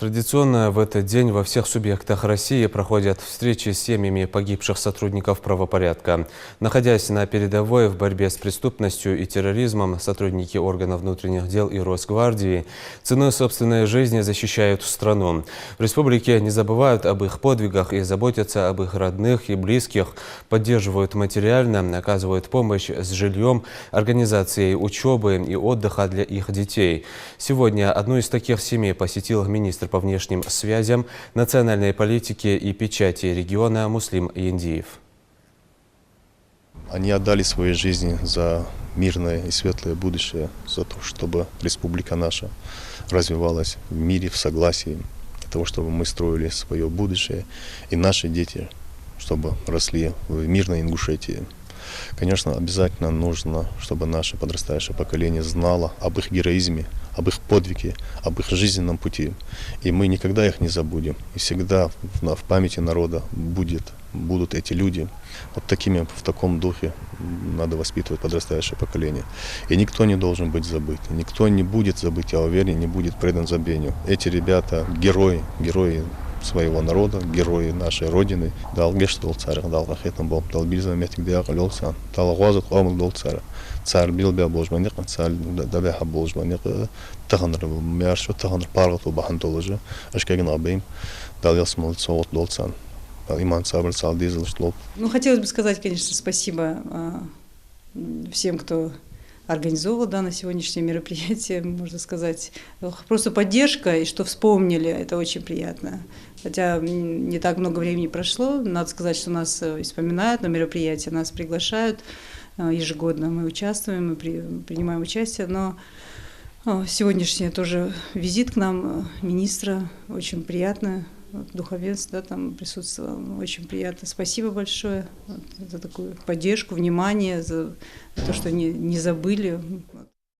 Традиционно в этот день во всех субъектах России проходят встречи с семьями погибших сотрудников правопорядка. Находясь на передовой в борьбе с преступностью и терроризмом, сотрудники органов внутренних дел и Росгвардии ценой собственной жизни защищают страну. В республике не забывают об их подвигах и заботятся об их родных и близких, поддерживают материально, оказывают помощь с жильем, организацией учебы и отдыха для их детей. Сегодня одну из таких семей посетил министр по внешним связям, национальной политике и печати региона Муслим Яндиев. Они отдали свои жизни за мирное и светлое будущее, за то, чтобы республика наша развивалась в мире, в согласии, для того, чтобы мы строили свое будущее, и наши дети, чтобы росли в мирной Ингушетии. Конечно, обязательно нужно, чтобы наше подрастающее поколение знало об их героизме, об их подвиге, об их жизненном пути. И мы никогда их не забудем. И всегда в памяти народа будут эти люди. Вот такими, в таком духе надо воспитывать подрастающее поколение. И никто не должен быть забыт. Никто не будет забыт, я уверен, не будет предан забвению. Эти ребята герои своего народа, герои нашей Родины. Далгеш дол царь, далгахетом был, далбильза метик диак лёлса, далгуазат омл дол царь. Царь билбя божманик, царь дабяха божманик, таханр мяршо, таханр паргату бахантоложи, ашкеген абейм, далгес молцовот долцан. Иман сабр салдизл шлоп. Ну, хотелось бы сказать, конечно, спасибо всем, кто организовал данное сегодняшнее мероприятие, можно сказать. Просто поддержка и что вспомнили, это очень приятно. Хотя не так много времени прошло, надо сказать, что нас вспоминают на мероприятия, нас приглашают ежегодно, мы участвуем, мы принимаем участие, но сегодняшний тоже визит к нам министра очень приятно. Духовенство там присутствовало, очень приятно. Спасибо большое за такую поддержку, внимание, за то, что не забыли.